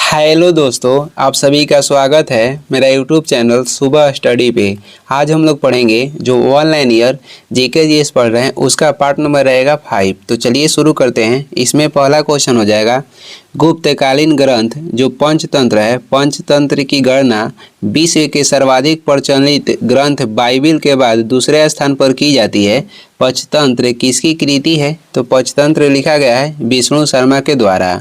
Hello दोस्तों, आप सभी का स्वागत है मेरा यूट्यूब चैनल सुबह स्टडी पे। आज हम लोग पढ़ेंगे जो ऑनलाइन ईयर जीके जीएस पढ़ रहे हैं उसका पार्ट नंबर रहेगा 5। तो चलिए शुरू करते हैं। इसमें पहला क्वेश्चन हो जाएगा, गुप्तकालीन ग्रंथ जो पंचतंत्र है, पंचतंत्र की गणना विश्व के सर्वाधिक प्रचलित ग्रंथ बाइबिल के बाद दूसरे स्थान पर की जाती है। पंचतंत्र किसकी कृति है? तो पंचतंत्र लिखा गया है विष्णु शर्मा के द्वारा।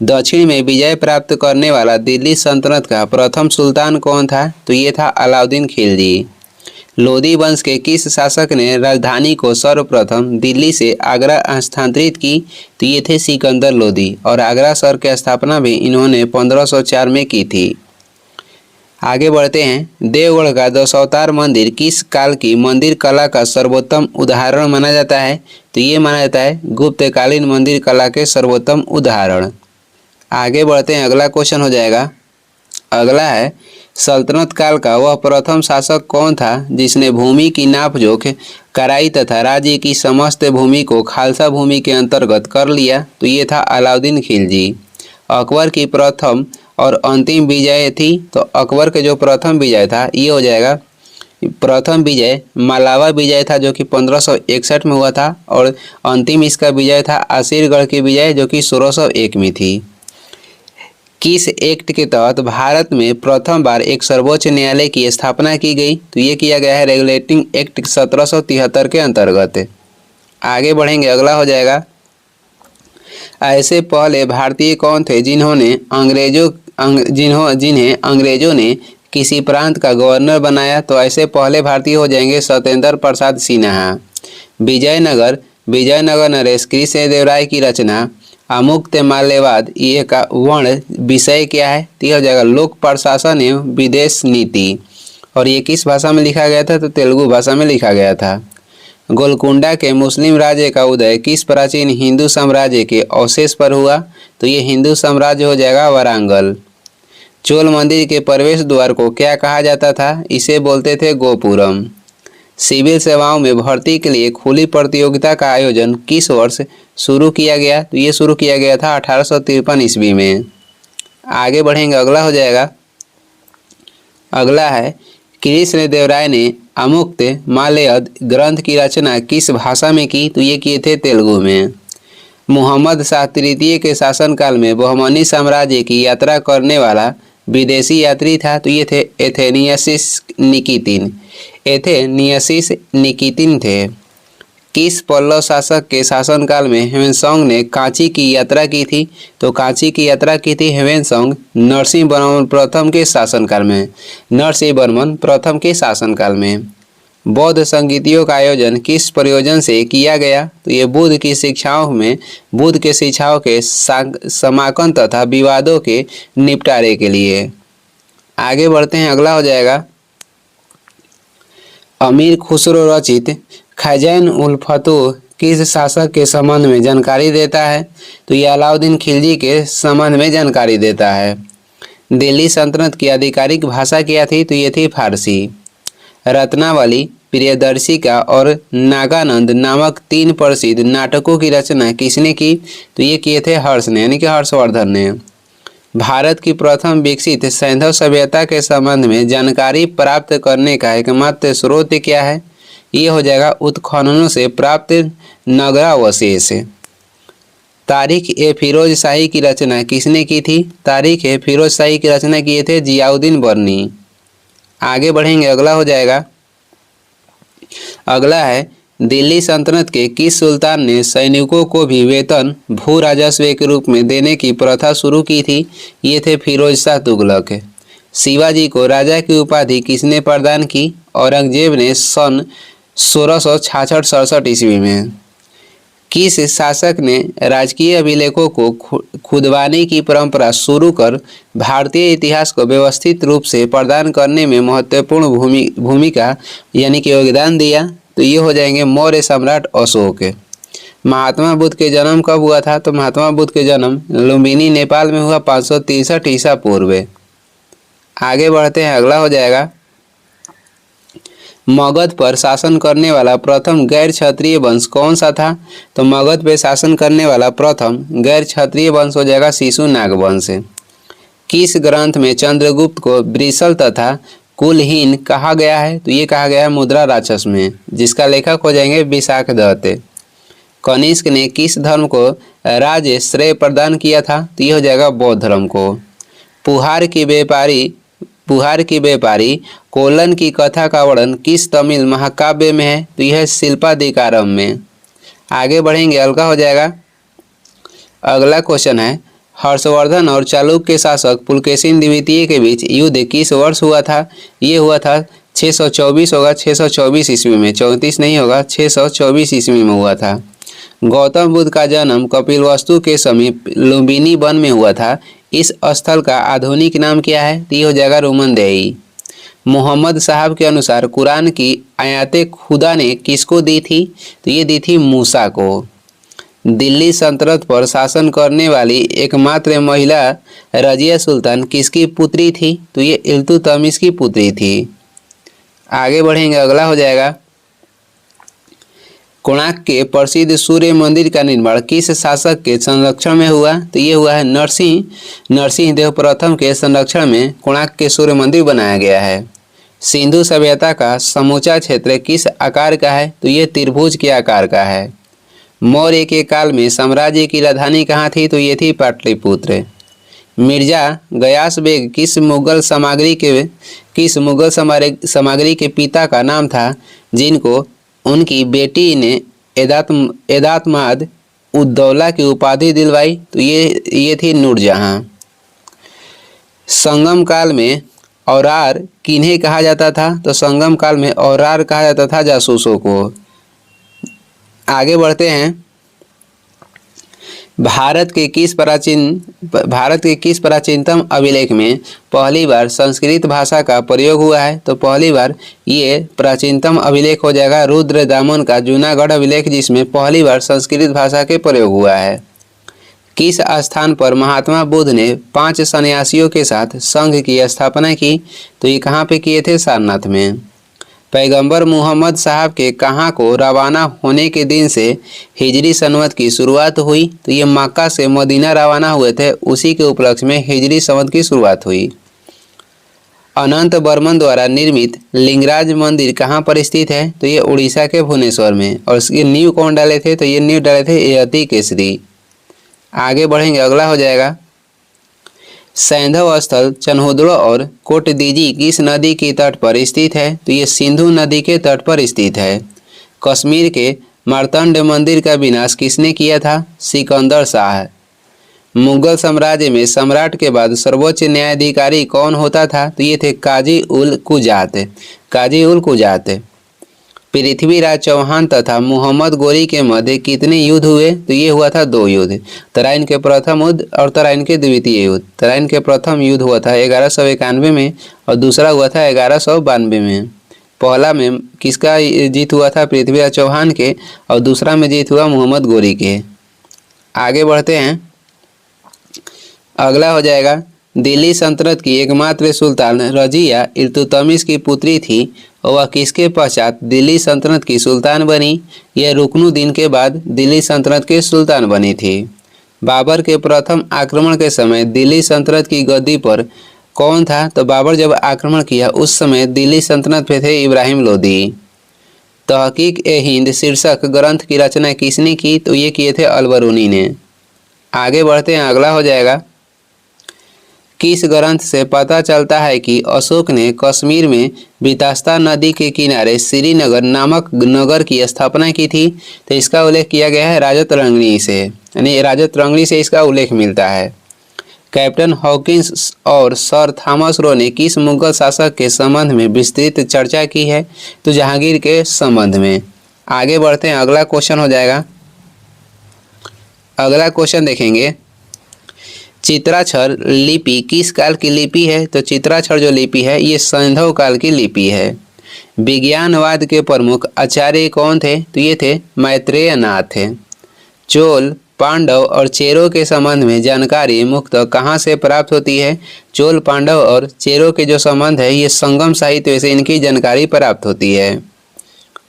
दक्षिण में विजय प्राप्त करने वाला दिल्ली सल्तनत का प्रथम सुल्तान कौन था? तो ये था अलाउद्दीन खिलजी। लोधी वंश के किस शासक ने राजधानी को सर्वप्रथम दिल्ली से आगरा स्थानांतरित की? तो ये थे सिकंदर लोधी, और आगरा शहर की स्थापना भी इन्होंने 1504 में की थी। आगे बढ़ते हैं। देवगढ़ का दशावतार मंदिर किस काल की मंदिर कला का सर्वोत्तम उदाहरण माना जाता है? तो ये माना जाता है गुप्तकालीन मंदिर कला के सर्वोत्तम उदाहरण। आगे बढ़ते हैं, अगला क्वेश्चन हो जाएगा। अगला है, सल्तनत काल का वह प्रथम शासक कौन था जिसने भूमि की नापजोख कराई तथा राज्य की समस्त भूमि को खालसा भूमि के अंतर्गत कर लिया? तो ये था अलाउद्दीन खिलजी। अकबर की प्रथम और अंतिम विजय थी? तो अकबर के जो प्रथम विजय था ये हो जाएगा, प्रथम विजय मालावा विजय था जो कि 1561 में हुआ था, और अंतिम इसका विजय था आसिरगढ़ की विजय जो कि 1601 में थी। किस एक्ट के तहत भारत में प्रथम बार एक सर्वोच्च न्यायालय की स्थापना की गई? तो ये किया गया है रेगुलेटिंग एक्ट 1773 के अंतर्गत। आगे बढ़ेंगे, अगला हो जाएगा, ऐसे पहले भारतीय कौन थे जिन्हें अंग्रेजों ने किसी प्रांत का गवर्नर बनाया? तो ऐसे पहले भारतीय हो जाएंगे सत्येंद्र प्रसाद सिन्हा। विजयनगर नरेश कृष्णदेवराय की रचना अमुक्त माल्यवाद ये का वर्ण विषय क्या है? तो यह हो जाएगा लोक प्रशासन एवं विदेश नीति, और ये किस भाषा में लिखा गया था? तो तेलुगु भाषा में लिखा गया था। गोलकुंडा के मुस्लिम राज्य का उदय किस प्राचीन हिंदू साम्राज्य के अवशेष पर हुआ? तो ये हिंदू साम्राज्य हो जाएगा वारांगल। चोल मंदिर के प्रवेश द्वार को क्या कहा जाता था? इसे बोलते थे गोपुरम। सिविल सेवाओं में भर्ती के लिए खुली प्रतियोगिता का आयोजन किस वर्ष शुरू किया गया? तो ये शुरू किया गया था 1853 ईस्वी में। आगे बढ़ेंगे, अगला हो जाएगा। अगला है, कृष्णदेवराय ने अमुक्त माल्यद ग्रंथ की रचना किस भाषा में की? तो ये किए थे तेलुगु में। मुहम्मद शाह तृतीय के शासनकाल में बहमनी साम्राज्य की यात्रा करने वाला विदेशी यात्री था? तो ये थे एथेनियसिस निकितिन थे। किस पल्लव शासक के शासनकाल में ह्वेनसांग ने कांची की यात्रा की थी? तो कांची की यात्रा की थी ह्वेनसांग नरसिंहवर्मन प्रथम के शासनकाल में। बौद्ध संगीतियों का आयोजन किस प्रयोजन से किया गया? तो ये बुद्ध की शिक्षाओं के समाकन तथा विवादों के निपटारे के लिए। आगे बढ़ते हैं, अगला हो जाएगा, अमीर खुसरो रचित खज़ैन उल फतूह किस शासक के संबंध में जानकारी देता है? तो ये अलाउद्दीन खिलजी के संबंध में जानकारी देता है। दिल्ली सल्तनत की आधिकारिक भाषा क्या थी? तो ये थी फारसी। रत्नावली, प्रियदर्शिका और नागानंद नामक 3 प्रसिद्ध नाटकों की रचना किसने की? तो ये किए थे हर्ष ने, यानी कि हर्षवर्धन ने। भारत की प्रथम विकसित सैंधव सभ्यता के संबंध में जानकारी प्राप्त करने का एकमात्र स्रोत क्या है? ये हो जाएगा उत्खननों से प्राप्त नगरावशेष। तारीख ए फिरोज शाही की रचना किसने की थी? तारीख ए फिरोज शाही की रचना किए थे जियाउद्दीन बर्नी। आगे बढ़ेंगे, अगला हो जाएगा। अगला है, दिल्ली सल्तनत के किस सुल्तान ने सैनिकों को भी वेतन भू राजस्व के रूप में देने की प्रथा शुरू की थी? ये थे फिरोज शाह तुगलक। शिवाजी को राजा की उपाधि किसने प्रदान की? औरंगजेब ने सन 1666-67 ईस्वी में। किस शासक ने राजकीय अभिलेखों को खुदवाने की परंपरा शुरू कर भारतीय इतिहास को व्यवस्थित रूप से प्रदान करने में महत्वपूर्ण भूमिका यानी कि योगदान दिया? तो ये हो जाएंगे मौर्य सम्राट अशोक। महात्मा बुद्ध के जन्म कब हुआ था? तो महात्मा बुद्ध के जन्म लुम्बिनी नेपाल में हुआ 563 ईसा पूर्व। आगे बढ़ते हैं, अगला हो जाएगा, मगध पर शासन करने वाला प्रथम गैर क्षत्रिय वंश कौन सा था? तो मगध पे शासन करने वाला प्रथम गैर क्षत्रिय वंश हो जाएगा शिशुनाग वंश। किस ग्रंथ में चंद्रगुप्त को वृषल तथा कुलहीन कहा गया है? तो ये कहा गया है मुद्रा राक्षस में, जिसका लेखक हो जाएंगे विशाख दत्त। कनिष्क ने किस धर्म को राज्य श्रेय प्रदान किया था? तो ये हो जाएगा बौद्ध धर्म को। पुहार की व्यापारी कोलन की कथा का वर्णन किस तमिल महाकाव्य में है? तो यह है शिल्पाधिकारम में। आगे बढ़ेंगे, अगला हो जाएगा। अगला क्वेश्चन है, हर्षवर्धन और चालुक्य शासक पुलकेशिन द्वितीय के बीच युद्ध किस वर्ष हुआ था? ये हुआ था 624 होगा, 624 ईस्वी में, 34 नहीं होगा, 624 ईस्वी में हुआ था। गौतम बुद्ध का जन्म कपिलवस्तु के समीप लुम्बिनी वन में हुआ था। इस स्थल का आधुनिक नाम क्या है? तो ये हो जाएगा रुमनदेई। मोहम्मद साहब के अनुसार कुरान की आयतें खुदा ने किसको दी थी? तो ये दी थी मूसा को। दिल्ली सल्तनत पर शासन करने वाली एकमात्र महिला रजिया सुल्तान किसकी पुत्री थी? तो ये इल्तुतमिश की पुत्री थी। आगे बढ़ेंगे, अगला हो जाएगा। कोणार्क के प्रसिद्ध सूर्य मंदिर का निर्माण किस शासक के संरक्षण में हुआ? तो ये हुआ है नरसिंह देव प्रथम के संरक्षण में कोणार्क के सूर्य मंदिर बनाया गया है। सिंधु सभ्यता का समूचा क्षेत्र किस आकार का है? तो ये त्रिभुज के आकार का है। मौर्य के काल में साम्राज्य की राजधानी कहाँ थी? तो ये थी पाटलिपुत्र। मिर्जा गयास बेग किस मुगल सामग्री के पिता का नाम था, जिनको उनकी बेटी ने एदातमाद उद्दौला की उपाधि दिलवाई? तो ये थी नूरजहां। संगम काल में औरार किन्हें कहा जाता था? तो संगम काल में औरार कहा जाता था जासूसों को। आगे बढ़ते हैं। भारत के किस प्राचीनतम अभिलेख में पहली बार संस्कृत भाषा का प्रयोग हुआ है? तो पहली बार ये प्राचीनतम अभिलेख हो जाएगा रुद्र दामन का जूनागढ़ अभिलेख, जिसमें पहली बार संस्कृत भाषा के प्रयोग हुआ है। किस स्थान पर महात्मा बुद्ध ने 5 सन्यासियों के साथ संघ की स्थापना की? तो ये कहाँ पे किए थे? सारनाथ में। पैगंबर मुहम्मद साहब के कहाँ को रवाना होने के दिन से हिजरी संवत की शुरुआत हुई? तो ये मक्का से मदीना रवाना हुए थे, उसी के उपलक्ष्य में हिजरी संवत की शुरुआत हुई। अनंत बर्मन द्वारा निर्मित लिंगराज मंदिर कहाँ पर स्थित है? तो ये उड़ीसा के भुवनेश्वर में। और इसकी नींव कौन डाले थे? तो ये नींव डाले थे यति केसरी। आगे बढ़ेंगे, अगला हो जाएगा। सैंधव स्थल चन्होदड़ो और कोटदीजी किस नदी के तट पर स्थित है? तो ये सिंधु नदी के तट पर स्थित है। कश्मीर के मार्तंड मंदिर का विनाश किसने किया था? सिकंदर शाह। मुगल साम्राज्य में सम्राट के बाद सर्वोच्च न्यायाधिकारी कौन होता था? तो ये थे काजी उल कुजात। पृथ्वीराज चौहान तथा मोहम्मद गोरी के मध्य कितने युद्ध हुए? तो ये हुआ था 2 युद्ध, तराइन के प्रथम युद्ध और तराइन के द्वितीय युद्ध। तराइन के प्रथम युद्ध हुआ था 1191 में और दूसरा हुआ था 1192 में। पहला में किसका जीत हुआ था? पृथ्वीराज चौहान के, और दूसरा में जीत हुआ मोहम्मद गोरी के। आगे बढ़ते हैं, अगला हो जाएगा। दिल्ली सल्तनत की एकमात्र सुल्तान रजिया इल्तुतमिश की पुत्री थी और वह किसके पश्चात दिल्ली सल्तनत की सुल्तान बनी? यह रुकनुद्दीन के बाद दिल्ली सल्तनत के सुल्तान बनी थी। बाबर के प्रथम आक्रमण के समय दिल्ली सल्तनत की गद्दी पर कौन था? तो बाबर जब आक्रमण किया उस समय दिल्ली सल्तनत पे थे इब्राहिम लोदी। तहकीक-ए-हिंद शीर्षक ग्रंथ की रचना किसने की? तो ये किए थे अलबरूनी ने। आगे बढ़ते हैं, अगला हो जाएगा। किस ग्रंथ से पता चलता है कि अशोक ने कश्मीर में बितास्ता नदी के किनारे श्रीनगर नामक नगर की स्थापना की थी? तो इसका उल्लेख किया गया है राजतरंगिणी से, यानी राजतरंगिणी से इसका उल्लेख मिलता है। कैप्टन हॉकिंस और सर थॉमस रो ने किस मुगल शासक के संबंध में विस्तृत चर्चा की है? तो जहांगीर के संबंध में। आगे बढ़ते हैं, अगला क्वेश्चन हो जाएगा। अगला क्वेश्चन देखेंगे, चित्राक्षर लिपि किस काल की लिपि है? तो चित्राक्षर जो लिपि है ये सैंधव काल की लिपि है। विज्ञानवाद के प्रमुख आचार्य कौन थे? तो ये थे मैत्रेय नाथ। चोल, पांडव और चेरों के संबंध में जानकारी मुख्यतः कहाँ से प्राप्त होती है? चोल, पांडव और चेरों के जो संबंध है ये संगम साहित्य से इनकी जानकारी प्राप्त होती है।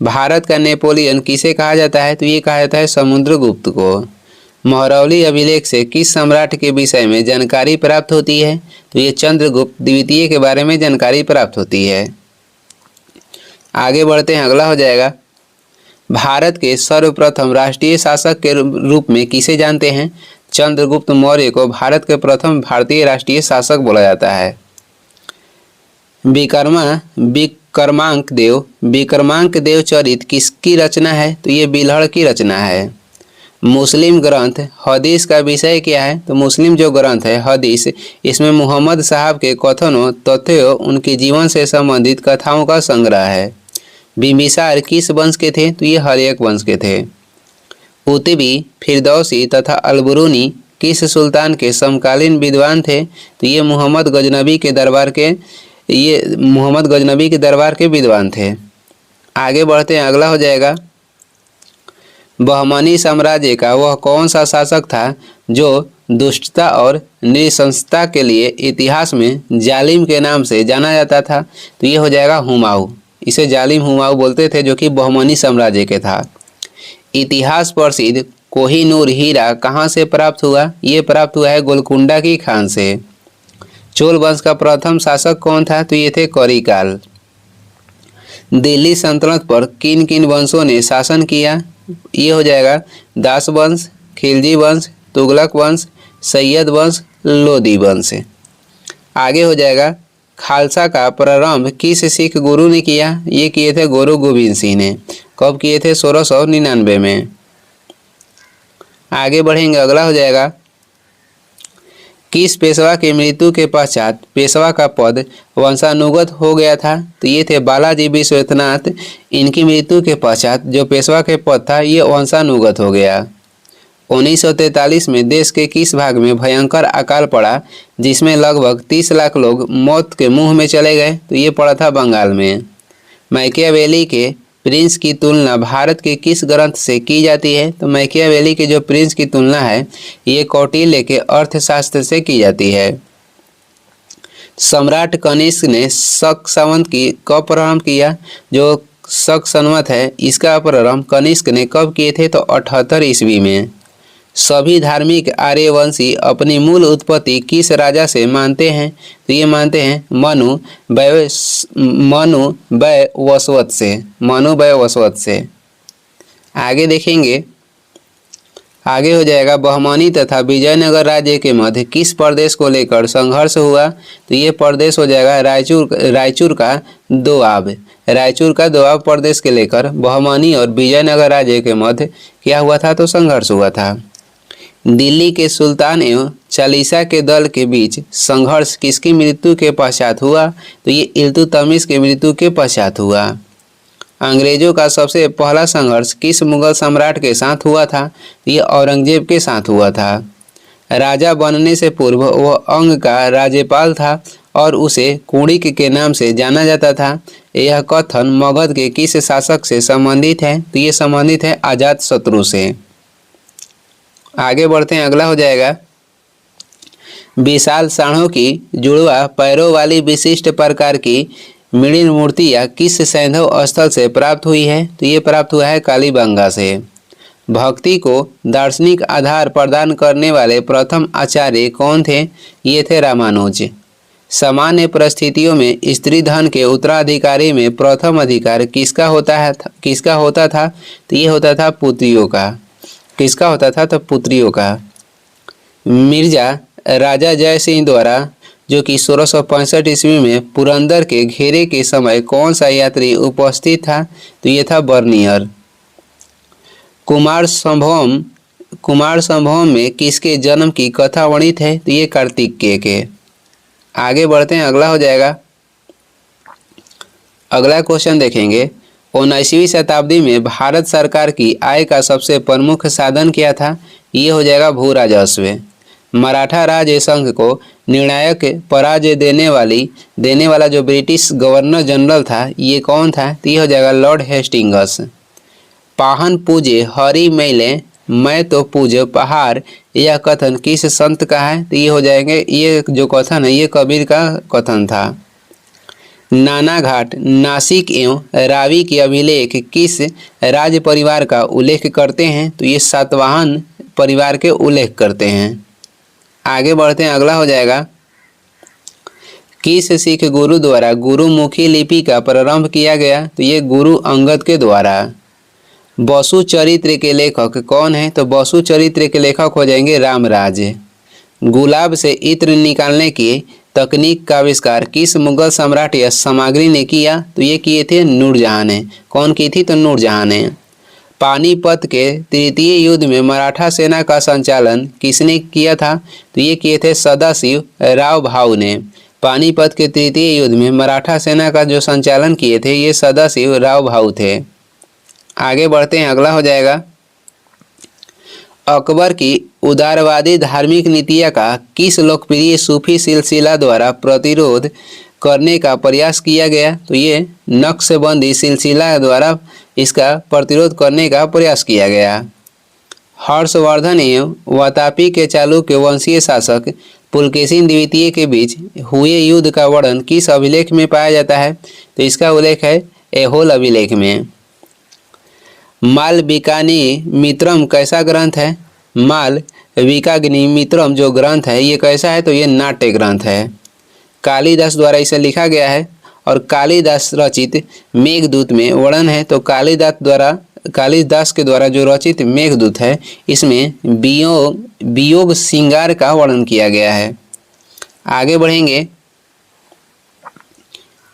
भारत का नेपोलियन किसे कहा जाता है? तो ये कहा जाता है समुद्रगुप्त को। महरौली अभिलेख से किस सम्राट के विषय में जानकारी प्राप्त होती है? तो ये चंद्रगुप्त द्वितीय के बारे में जानकारी प्राप्त होती है। आगे बढ़ते हैं, अगला हो जाएगा, भारत के सर्वप्रथम राष्ट्रीय शासक के रूप में किसे जानते हैं? चंद्रगुप्त मौर्य को भारत के प्रथम भारतीय राष्ट्रीय शासक बोला जाता है। विक्रमांक देव चरित किसकी रचना है? तो ये बिल्हड़ की रचना है। मुस्लिम ग्रंथ हदीस का विषय क्या है? तो मुस्लिम जो ग्रंथ है हदीस, इसमें मोहम्मद साहब के कथनों, तथ्यों, उनके जीवन से संबंधित कथाओं का संग्रह है। बिंबिसार किस वंश के थे? तो ये हर्यक वंश के थे। उतबी, फिरदौसी तथा अलबरूनी किस सुल्तान के समकालीन विद्वान थे? तो ये मोहम्मद गजनबी के दरबार के विद्वान थे। आगे बढ़ते हैं, अगला हो जाएगा, बहमनी साम्राज्य का वह कौन सा शासक था जो दुष्टता और नृशंसता के लिए इतिहास में जालिम के नाम से जाना जाता था? तो ये हो जाएगा हुमायूं। इसे जालिम हुमायूं बोलते थे, जो कि बहमनी साम्राज्य के था। इतिहास प्रसिद्ध कोहिनूर हीरा कहाँ से प्राप्त हुआ? ये प्राप्त हुआ है गोलकुंडा की खान से। चोल वंश का प्रथम शासक कौन था? तो ये थे करिकाल। दिल्ली सल्तनत पर किन किन वंशों ने शासन किया? ये हो जाएगा दास वंश, खिलजी वंश, तुगलक वंश, सैयद वंश, लोदी वंश। आगे हो जाएगा, खालसा का प्रारंभ किस सिख गुरु ने किया? ये किए थे गुरु गोविंद सिंह ने। कब किए थे? 1699 में। आगे बढ़ेंगे, अगला हो जाएगा, किस पेशवा की मृत्यु के पश्चात पेशवा का पद वंशानुगत हो गया था? तो ये थे बालाजी विश्वनाथ। इनकी मृत्यु के पश्चात जो पेशवा के पद था ये वंशानुगत हो गया। 1943 में देश के किस भाग में भयंकर अकाल पड़ा जिसमें लगभग 30 लाख लोग मौत के मुंह में चले गए? तो ये पड़ा था बंगाल में। मैकियावेली के प्रिंस की तुलना भारत के किस ग्रंथ से की जाती है? तो मैकियावेली के जो प्रिंस की तुलना है ये कौटिल्य के अर्थशास्त्र से की जाती है। सम्राट कनिष्क ने शक संवत की कब प्रारंभ किया? जो शक संवत है इसका प्रारंभ कनिष्क ने कब किए थे? तो 78 ईस्वी में। सभी धार्मिक आर्यवंशी अपनी मूल उत्पत्ति किस राजा से मानते हैं? तो ये मानते हैं मनु वैवस्वत से। आगे देखेंगे, आगे हो जाएगा, बहमनी तथा विजयनगर राज्य के मध्य किस प्रदेश को लेकर संघर्ष हुआ? तो ये प्रदेश हो जाएगा रायचूर का दोआब प्रदेश के लेकर बहमनी और विजयनगर राज्य के मध्य क्या हुआ था? तो संघर्ष हुआ था। दिल्ली के सुल्तान एवं चालीसा के दल के बीच संघर्ष किसकी मृत्यु के पश्चात हुआ? तो ये इल्तुतमिश की मृत्यु के पश्चात हुआ। अंग्रेजों का सबसे पहला संघर्ष किस मुगल सम्राट के साथ हुआ था? ये औरंगजेब के साथ हुआ था। राजा बनने से पूर्व वह अंग का राज्यपाल था और उसे कुणिक के नाम से जाना जाता था। यह कथन मगध के किस शासक से संबंधित है? तो ये संबंधित है अजातशत्रु से। आगे बढ़ते हैं, अगला हो जाएगा, विशाल साँड़ों की जुड़वा पैरों वाली विशिष्ट प्रकार की मृण मूर्तियाँ किस सैंधव स्थल से प्राप्त हुई है? तो ये प्राप्त हुआ है कालीबंगा से। भक्ति को दार्शनिक आधार प्रदान करने वाले प्रथम आचार्य कौन थे? ये थे रामानुज। सामान्य परिस्थितियों में स्त्री धन के उत्तराधिकारी में प्रथम अधिकार किसका होता था? तो ये होता था पुत्रियों का। किसका होता था? तो पुत्रियों का। मिर्जा राजा जय सिंह द्वारा जो कि 1665 ईस्वी में पुरंदर के घेरे के समय कौन सा यात्री उपस्थित था? तो ये था बर्नियर। कुमार संभवम में किसके जन्म की कथा वर्णित है? तो ये कार्तिकेय के। आगे बढ़ते हैं, अगला हो जाएगा, अगला क्वेश्चन देखेंगे, 19वीं शताब्दी में भारत सरकार की आय का सबसे प्रमुख साधन क्या था? ये हो जाएगा भू राजस्व। मराठा राज्य संघ को निर्णायक पराजय देने वाला जो ब्रिटिश गवर्नर जनरल था ये कौन था? तो ये हो जाएगा लॉर्ड हेस्टिंग्स। पाहन पूजे हरि मैले मैं तो पूजे पहाड़, यह कथन किस संत का है? तो ये हो जाएंगे, ये जो कथन है ये कबीर का कथन था। नाना घाट नासिक एवं रावी के अभिलेख किस राज परिवार का उल्लेख करते हैं? तो ये सातवाहन परिवार के उल्लेख करते हैं। आगे बढ़ते हैं, अगला हो जाएगा, किस सिख गुरु द्वारा गुरुमुखी लिपि का प्रारंभ किया गया? तो ये गुरु अंगद के द्वारा। बसु चरित्र के लेखक कौन है? तो बसु चरित्र के लेखक हो जाएंगे रामराज। गुलाब से इत्र निकालने की तकनीक का आविष्कार किस मुगल सम्राट या सामग्री ने किया? तो ये किए थे नूरजहां ने। कौन की थी? तो नूरजहां ने। पानीपत के तृतीय युद्ध में मराठा सेना का संचालन किसने किया था? तो ये किए थे सदाशिव राव भाऊ ने। पानीपत के तृतीय युद्ध में मराठा सेना का जो संचालन किए थे ये सदाशिव राव भाऊ थे। आगे बढ़ते हैं, अगला हो जाएगा, अकबर की उदारवादी धार्मिक नीतियाँ का किस लोकप्रिय सूफी सिलसिला द्वारा प्रतिरोध करने का प्रयास किया गया? तो ये नक्शबंदी सिलसिला द्वारा इसका प्रतिरोध करने का प्रयास किया गया। हर्षवर्धन एवं वातापी के चालुक्य वंशीय शासक पुलकेशिन द्वितीय के बीच हुए युद्ध का वर्णन किस अभिलेख में पाया जाता है? तो इसका उल्लेख है ऐहोल अभिलेख में। मालविकाग्नि मित्रम कैसा ग्रंथ है? मालविकाग्नि मित्रम जो ग्रंथ है ये कैसा है? तो ये नाट्य ग्रंथ है। कालिदास द्वारा इसे लिखा गया है और कालिदास रचित मेघदूत में वर्णन है। तो कालिदास के द्वारा जो रचित मेघदूत है इसमें वियोग श्रृंगार का वर्णन किया गया है। आगे बढ़ेंगे,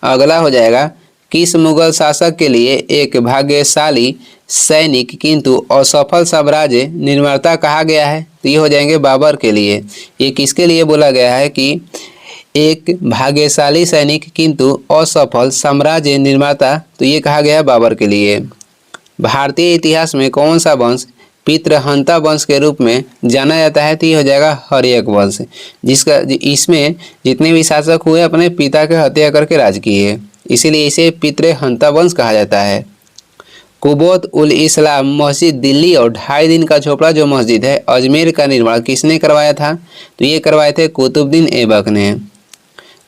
अगला हो जाएगा, किस मुगल शासक के लिए एक भाग्यशाली सैनिक किंतु असफल साम्राज्य निर्माता कहा गया है? तो ये हो जाएंगे बाबर के लिए। ये किसके लिए बोला गया है कि एक भाग्यशाली सैनिक किंतु असफल साम्राज्य निर्माता? तो ये कहा गया बाबर के लिए। भारतीय इतिहास में कौन सा वंश पितृहंता वंश के रूप में जाना जाता है? तो ये हो जाएगा हर्यक वंश, इसमें जितने भी शासक हुए अपने पिता के हत्या करके राज किए, इसीलिए इसे पितृहंता वंश कहा जाता है। कुबोत उल इस्लाम मस्जिद दिल्ली और 2.5 दिन का झोपड़ा जो मस्जिद है अजमेर का निर्माण किसने करवाया था? तो ये करवाए थे कुतुबुद्दीन ऐबक ने।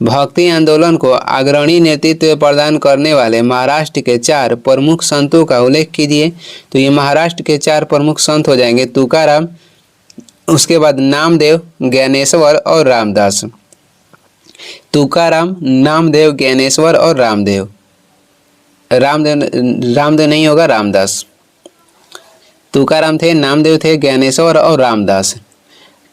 भक्ति आंदोलन को अग्रणी नेतृत्व प्रदान करने वाले महाराष्ट्र के 4 प्रमुख संतों का उल्लेख कीजिए। तो ये महाराष्ट्र के 4 प्रमुख संत हो जाएंगे तुकाराम, उसके बाद नामदेव, ज्ञानेश्वर और रामदास। तुकाराम, नामदेव, ज्ञानेश्वर और रामदेव नहीं होगा, रामदास। तुकाराम थे, नामदेव थे, ज्ञानेश्वर और रामदास।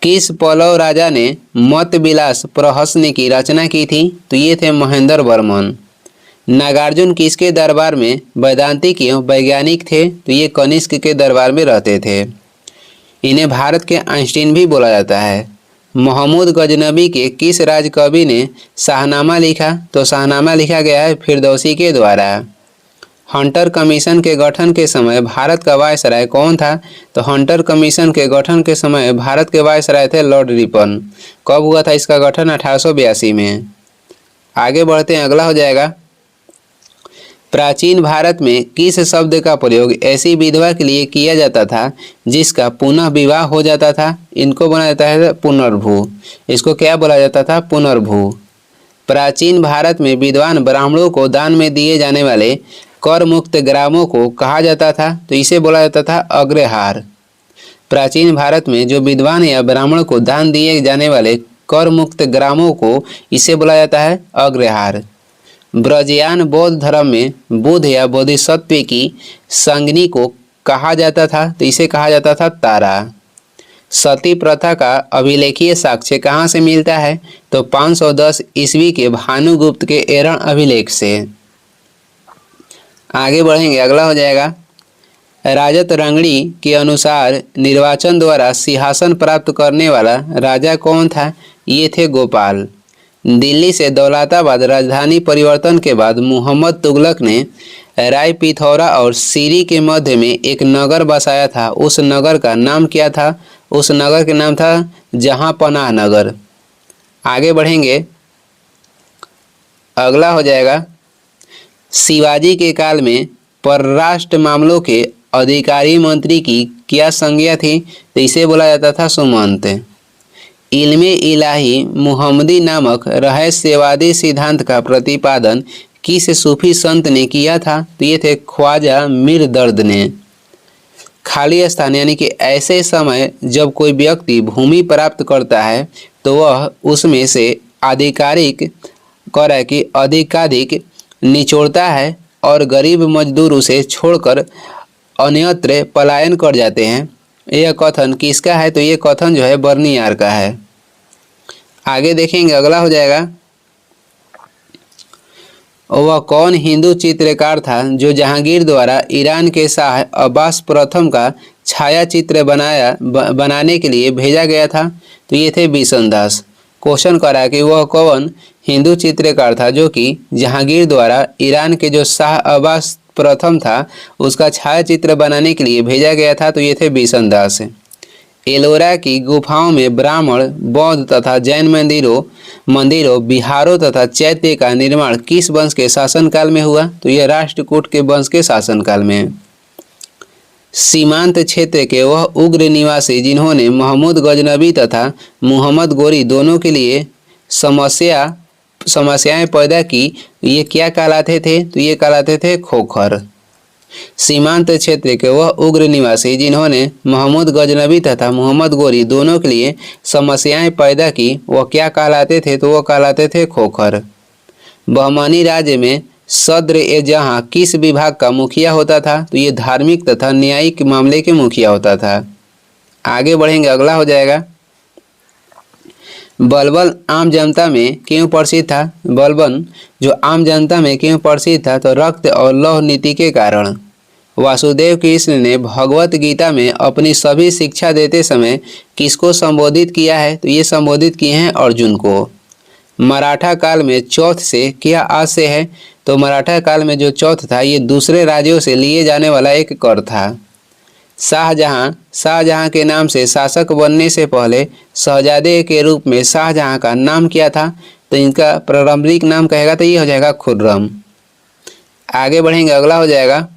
किस पल्लव राजा ने मत विलास प्रहसन की रचना की थी? तो ये थे महेंद्र वर्मन। नागार्जुन किसके दरबार में वैदांतिक एवं वैज्ञानिक थे? तो ये कनिष्क के दरबार में रहते थे। इन्हें भारत के आइंस्टीन भी बोला जाता है। महमूद गजनबी के किस राजकवि ने शाहनामा लिखा? तो शाहनामा लिखा गया है फिरदौसी के द्वारा। हंटर कमीशन के गठन के समय भारत का वायसराय कौन था? तो हंटर कमीशन के गठन के समय भारत के वायसराय थे लॉर्ड रिपन। कब हुआ था इसका गठन? 1882 में। आगे बढ़ते हैं, अगला हो जाएगा, प्राचीन भारत में किस शब्द का प्रयोग ऐसी विधवा के लिए किया जाता था जिसका पुनः विवाह हो जाता था? इनको बोला जाता है पुनर्भू। इसको क्या बोला जाता था? पुनर्भू। प्राचीन भारत में विद्वान ब्राह्मणों को दान में दिए जाने वाले कर मुक्त ग्रामों को कहा जाता था? तो इसे बोला जाता था अग्रहार। प्राचीन भारत में जो विद्वान या ब्राह्मण को दान दिए जाने वाले कर मुक्त ग्रामों को इसे बोला जाता है अग्रहार। ब्रजयान बौद्ध धर्म में बुद्ध या बोधिसत्व की संगनी को कहा जाता था? तो इसे कहा जाता था तारा। सती प्रथा का अभिलेखीय साक्ष्य कहाँ से मिलता है? तो 510 ईस्वी के भानुगुप्त के एरण अभिलेख से। आगे बढ़ेंगे, अगला हो जाएगा, राजत रंगड़ी के अनुसार निर्वाचन द्वारा सिंहासन प्राप्त करने वाला राजा कौन था? ये थे गोपाल। दिल्ली से दौलताबाद राजधानी परिवर्तन के बाद मोहम्मद तुगलक ने राय पिथौरा और सीरी के मध्य में एक नगर बसाया था। उस नगर का नाम क्या था? उस नगर के नाम था जहांपनाह नगर। आगे बढ़ेंगे, अगला हो जाएगा, शिवाजी के काल में परराष्ट्र मामलों के अधिकारी मंत्री की क्या संज्ञा थी? तो इसे बोला जाता था सुमंत। इल्मे इलाही मुहम्मदी नामक रहस्यवादी सिद्धांत का प्रतिपादन किस सूफी संत ने किया था? तो ये थे ख्वाजा मीर दर्द ने। खाली स्थान यानी कि ऐसे समय जब कोई व्यक्ति भूमि प्राप्त करता है तो वह उसमें से आधिकारिक कर कि अधिकाधिक निचोड़ता है और गरीब मजदूर उसे छोड़कर अन्यत्र पलायन कर जाते हैं। यह कथन किसका है? तो ये कथन जो है बर्नियार का है। आगे देखेंगे, अगला हो जाएगा, वह कौन हिंदू चित्रकार था जो जहांगीर द्वारा ईरान के शाह अब्बास प्रथम का छाया चित्र बनाने के लिए भेजा गया था? तो ये थे बिशन दास। क्वेश्चन करा कि वह कौन हिंदू चित्रकार था जो कि जहांगीर द्वारा ईरान के जो शाह अब्बास प्रथम था उसका छाया चित्र बनाने के लिए भेजा गया था? तो ये थे बिशन दास। एलोरा की गुफाओं में ब्राह्मण, बौद्ध तथा जैन मंदिरों, विहारों तथा चैत्य का निर्माण किस वंश के शासनकाल में हुआ? तो यह राष्ट्रकूट के वंश के शासनकाल में। सीमांत क्षेत्र के वह उग्र निवासी जिन्होंने महमूद गजनबी तथा मुहम्मद गोरी दोनों के लिए समस्याएं पैदा की, ये क्या कहलाते थे? तो ये कहलाते थे खोखर। सीमांत क्षेत्र के वह उग्र निवासी जिन्होंने महमूद गजनबी तथा मोहम्मद गोरी दोनों के लिए समस्याएं पैदा की, वह क्या कहलाते थे? तो वह कहलाते थे खोखर। बहमनी राज्य में सद्र ए जहां किस विभाग का मुखिया होता था? तो ये धार्मिक तथा न्यायिक मामले के मुखिया होता था। आगे बढ़ेंगे, अगला हो जाएगा, बलबन आम जनता में क्यों प्रसिद्ध था? बलबन जो आम जनता में क्यों प्रसिद्ध था? तो रक्त और लौह नीति के कारण। वासुदेव कृष्ण ने भगवत गीता में अपनी सभी शिक्षा देते समय किसको संबोधित किया है? तो ये संबोधित किए हैं अर्जुन को। मराठा काल में चौथ से क्या आशय है? तो मराठा काल में जो चौथ था ये दूसरे राज्यों से लिए जाने वाला एक कर था। शाहजहां के नाम से शासक बनने से पहले शहजादे के रूप में शाहजहां का नाम क्या था? तो इनका प्रारंभिक नाम कहेगा तो ये हो जाएगा खुर्रम। आगे बढ़ेंगे, अगला हो जाएगा,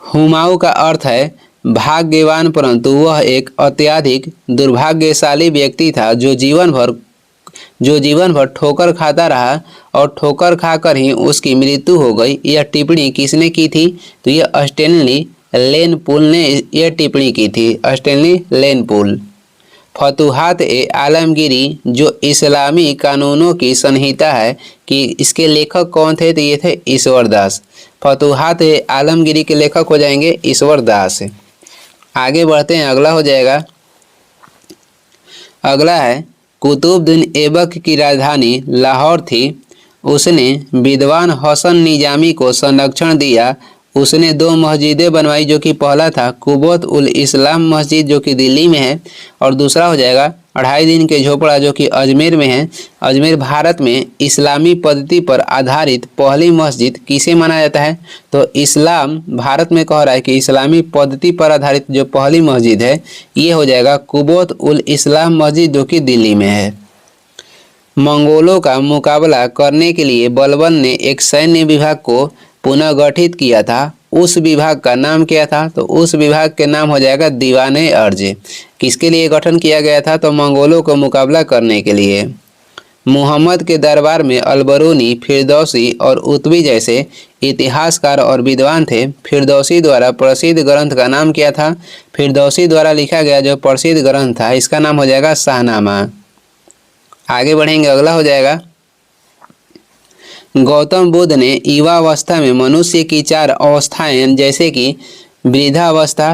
हुमायूं का अर्थ है भाग्यवान, परंतु वह एक अत्यधिक दुर्भाग्यशाली व्यक्ति था जो जीवन भर ठोकर खाता रहा और ठोकर खाकर ही उसकी मृत्यु हो गई। यह टिप्पणी किसने की थी? तो यह स्टैनली लेनपूल ने यह टिप्पणी की थी, स्टैनली लेनपूल। फतुहात ए आलमगीरी जो इस्लामी कानूनों की संहिता है कि इसके लेखक कौन थे? तो ये थे ईश्वर दास। फतुहात ए आलमगीरी के लेखक हो जाएंगे ईश्वर दास। आगे बढ़ते हैं, अगला हो जाएगा, अगला है, कुतुबुद्दीन ऐबक की राजधानी लाहौर थी। उसने विद्वान हसन निजामी को संरक्षण दिया। उसने 2 मस्जिदें बनवाई जो कि पहला था कुबोत उल इस्लाम मस्जिद जो कि दिल्ली में है और दूसरा हो जाएगा 2.5 दिन के झोपड़ा जो कि अजमेर में है। अजमेर भारत में इस्लामी पद्धति पर आधारित पहली मस्जिद किसे माना जाता है? तो इस्लाम भारत में कह रहा है कि इस्लामी पद्धति पर आधारित जो पहली मस्जिद है ये हो जाएगा कुबोत उल इस्लाम मस्जिद जो कि दिल्ली में है। मंगोलों का मुकाबला करने के लिए बलबन ने एक सैन्य विभाग को पुनर्गठित किया था। उस विभाग का नाम क्या था? तो उस विभाग के नाम हो जाएगा दीवाने अर्ज। किसके लिए गठन किया गया था? तो मंगोलों को मुकाबला करने के लिए। मुहम्मद के दरबार में अलबरूनी, फिरदौसी और उतबी जैसे इतिहासकार और विद्वान थे। फिरदौसी द्वारा प्रसिद्ध ग्रंथ का नाम क्या था? फिरदौसी द्वारा लिखा गया जो प्रसिद्ध ग्रंथ था इसका नाम हो जाएगा शाहनामा। आगे बढ़ेंगे, अगला हो जाएगा, गौतम बुद्ध ने युवावस्था में मनुष्य की 4 अवस्थाएं जैसे कि वृद्धावस्था,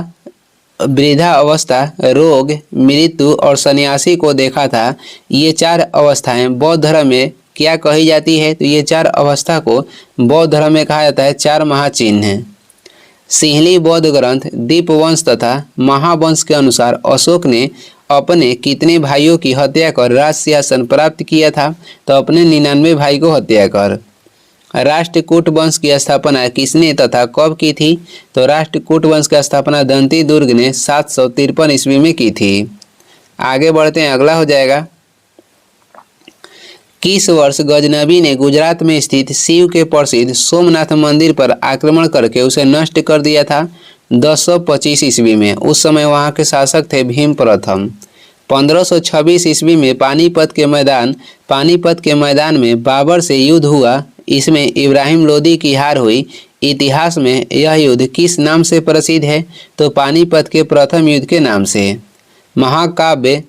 रोग, मृत्यु और सन्यासी को देखा था। ये 4 अवस्थाएं बौद्ध धर्म में क्या कही जाती है? तो ये 4 अवस्था को बौद्ध धर्म में कहा जाता है 4 महाचिन्ह हैं। सिंहली बौद्ध ग्रंथ दीपवंश तथा महावंश के अनुसार अशोक ने अपने कितने भाइयों की हत्या कर राज सिंहासन प्राप्त किया था? तो अपने 99 भाई को हत्या कर। राष्ट्रकूट वंश की स्थापना किसने तथा कब की थी? तो राष्ट्रकूट वंश की स्थापना दंती दुर्ग ने 753 ईस्वी में की थी। आगे बढ़ते हैं, अगला हो जाएगा, किस वर्ष गजनबी ने गुजरात में स्थित शिव के प्रसिद्ध सोमनाथ मंदिर पर आक्रमण करके उसे नष्ट कर दिया था? 1025 ईस्वी में। उस समय वहां के शासक थे भीम प्रथम। 1526 ईस्वी में पानीपत के मैदान में बाबर से युद्ध हुआ। इसमें इब्राहिम लोदी की हार हुई। इतिहास में यह युद्ध किस नाम से प्रसिद्ध है? तो पानीपत के प्रथम युद्ध के नाम से। महाकाव्य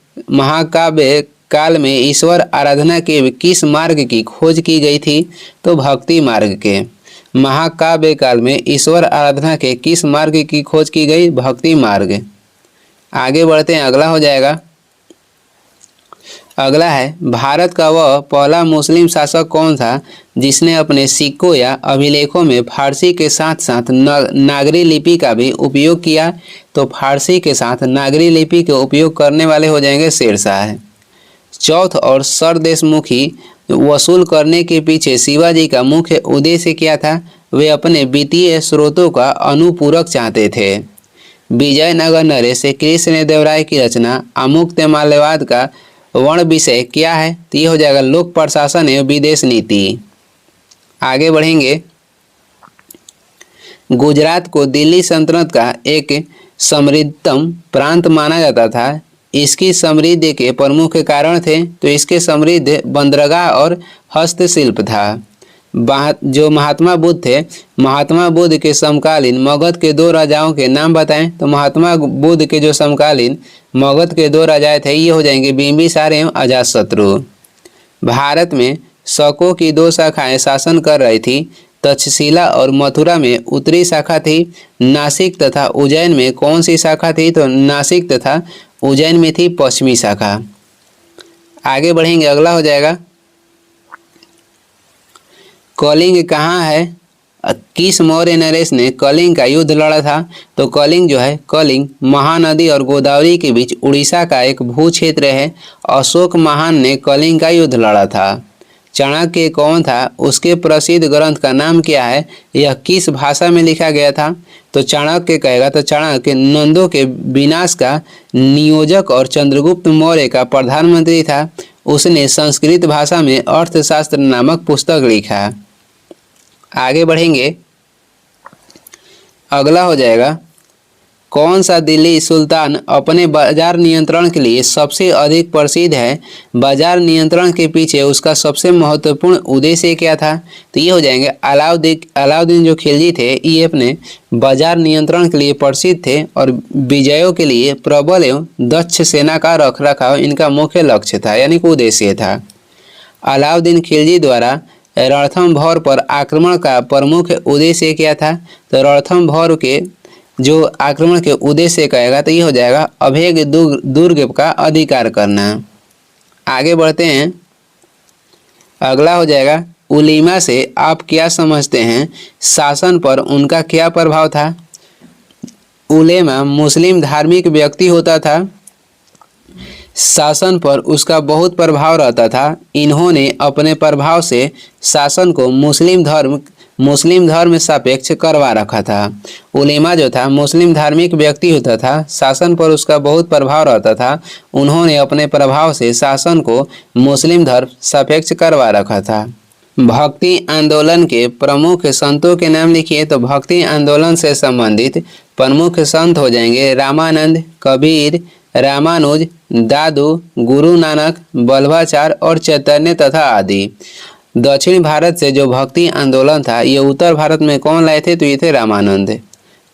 काल में ईश्वर आराधना के किस मार्ग की खोज की गई थी? तो भक्ति मार्ग के। महाकाव्य काल में ईश्वर आराधना के किस मार्ग की खोज की गई? भक्ति मार्ग। आगे बढ़ते हैं, अगला हो जाएगा। अगला है, भारत का वह पहला मुस्लिम शासक कौन था जिसने अपने सिक्कों या अभिलेखों में फारसी के साथ साथ नागरी लिपि का भी उपयोग किया? तो फारसी के साथ नागरी लिपि के उपयोग करने वाले हो जाएंगे शेरशाह। चौथ और सरदेशमुखी वसूल करने के पीछे शिवाजी का मुख्य उद्देश्य क्या था? वे अपने वित्तीय स्रोतों का अनुपूरक चाहते थे। विजयनगर नरेश कृष्णदेवराय की रचना अमुक्तमाल्यवाद का वर्ण विषय क्या है? तो ये हो जाएगा लोक प्रशासन एवं विदेश नीति। आगे बढ़ेंगे, गुजरात को दिल्ली सल्तनत का एक समृद्धतम प्रांत माना जाता था। इसकी समृद्धि के प्रमुख कारण थे, तो इसके समृद्ध बंदरगाह और हस्तशिल्प था। जो महात्मा बुद्ध थे, महात्मा बुद्ध के समकालीन मगध के दो राजाओं के नाम बताएं? तो महात्मा बुद्ध के जो समकालीन मगध के दो राजाएं थे ये हो जाएंगे बिंबिसार एवं अजातशत्रु। भारत में शकों की दो शाखाएं शासन कर रही थी। तक्षशिला और मथुरा में उत्तरी शाखा थी। नासिक तथा उज्जैन में कौन सी शाखा थी? तो नासिक तथा उज्जैन में थी पश्चिमी शाखा। आगे बढ़ेंगे, अगला हो जाएगा, कलिंग कहाँ है? किस मौर्य नरेश ने कलिंग का युद्ध लड़ा था? तो कलिंग जो है, कलिंग महानदी और गोदावरी के बीच उड़ीसा का एक भू क्षेत्र है। अशोक महान ने कलिंग का युद्ध लड़ा था। चाणक्य कौन था? उसके प्रसिद्ध ग्रंथ का नाम क्या है? यह किस भाषा में लिखा गया था? तो चाणक्य कहेगा, तो चाणक्य नंदों के विनाश का नियोजक और चंद्रगुप्त मौर्य का प्रधानमंत्री था। उसने संस्कृत भाषा में अर्थशास्त्र नामक पुस्तक लिखा। आगे बढ़ेंगे, अगला हो जाएगा, कौन सा दिल्ली सुल्तान अपने बाजार नियंत्रण के लिए सबसे अधिक प्रसिद्ध है? बाजार नियंत्रण के पीछे उसका सबसे महत्वपूर्ण उद्देश्य क्या था? तो ये हो जाएंगे अलाउद्दीन जो खिलजी थे, ये अपने बाजार नियंत्रण के लिए प्रसिद्ध थे और विजयों के लिए प्रबल एवं दक्ष सेना का रखरखाव इनका मुख्य लक्ष्य था, यानी कि उद्देश्य था। अलाउद्दीन खिलजी द्वारा रणथंभौर पर आक्रमण का प्रमुख उद्देश्य क्या था? तो रणथंभौर के जो आक्रमण के उद्देश्य कहेगा तो ये हो जाएगा अभेद्य दुर्ग का अधिकार करना। आगे बढ़ते हैं, अगला हो जाएगा, उलीमा से आप क्या समझते हैं? शासन पर उनका क्या प्रभाव था? उलेमा मुस्लिम धार्मिक व्यक्ति होता था। शासन पर उसका बहुत प्रभाव रहता था। इन्होंने अपने प्रभाव से शासन को मुस्लिम धर्म सापेक्ष करवा रखा था। उलेमा जो था मुस्लिम धार्मिक व्यक्ति होता था, शासन पर उसका बहुत प्रभाव रहता था। उन्होंने अपने प्रभाव से शासन को मुस्लिम धर्म सापेक्ष करवा रखा था। भक्ति आंदोलन के प्रमुख संतों के नाम लिखिए। तो भक्ति आंदोलन से संबंधित प्रमुख संत हो जाएंगे रामानंद, कबीर, रामानुज, दादू, गुरु नानक, बल्लभाचार और चैतन्य तथा आदि। दक्षिण भारत से जो भक्ति आंदोलन था ये उत्तर भारत में कौन लाए थे? तो ये थे रामानंद।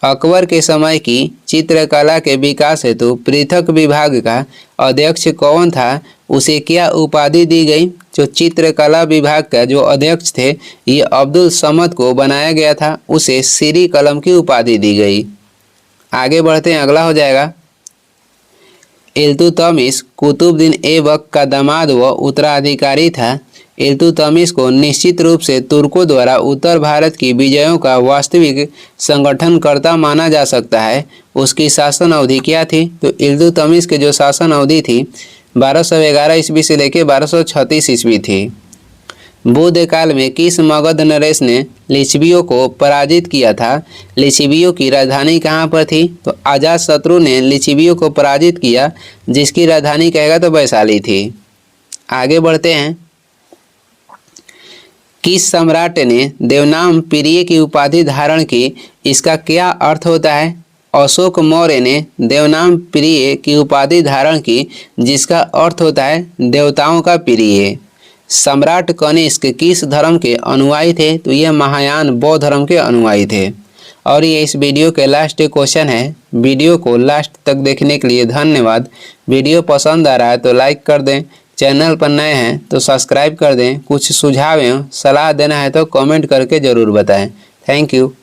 अकबर के समय की चित्रकला के विकास हेतु पृथक विभाग का अध्यक्ष कौन था? उसे क्या उपाधि दी गई? जो चित्रकला विभाग का जो अध्यक्ष थे ये अब्दुल समद को बनाया गया था, उसे श्री कलम की उपाधि दी गई। आगे बढ़ते हैं, अगला हो जाएगा, इल्तुतमिश कुतुबुद्दीन ऐबक का दामाद व उत्तराधिकारी था। इल्तुतमिश को निश्चित रूप से तुर्कों द्वारा उत्तर भारत की विजयों का वास्तविक संगठनकर्ता माना जा सकता है। उसकी शासन अवधि क्या थी? तो इल्तुतमिश की जो शासन अवधि थी 1211 ईस्वी से लेकर 1236 ईस्वी थी। बुद्ध काल में किस मगध नरेश ने लिच्छवियों को पराजित किया था? लिच्छवियों की राजधानी कहाँ पर थी? तो अजातशत्रु ने लिच्छवियों को पराजित किया, जिसकी राजधानी कहेगा तो वैशाली थी। आगे बढ़ते हैं, किस सम्राट ने देवनाम प्रिय की उपाधि धारण की? इसका क्या अर्थ होता है? अशोक मौर्य ने देवनाम प्रिय की उपाधि धारण की, जिसका अर्थ होता है देवताओं का प्रिय। सम्राट कनिष्क किस धर्म के अनुयायी थे? तो ये महायान बौद्ध धर्म के अनुयायी थे। और ये इस वीडियो के लास्ट क्वेश्चन है। वीडियो को लास्ट तक देखने के लिए धन्यवाद। वीडियो पसंद आ रहा है तो लाइक कर दें, चैनल पर नए हैं तो सब्सक्राइब कर दें। कुछ सुझाव एवं सलाह देना है तो कमेंट करके ज़रूर बताएं। Thank you.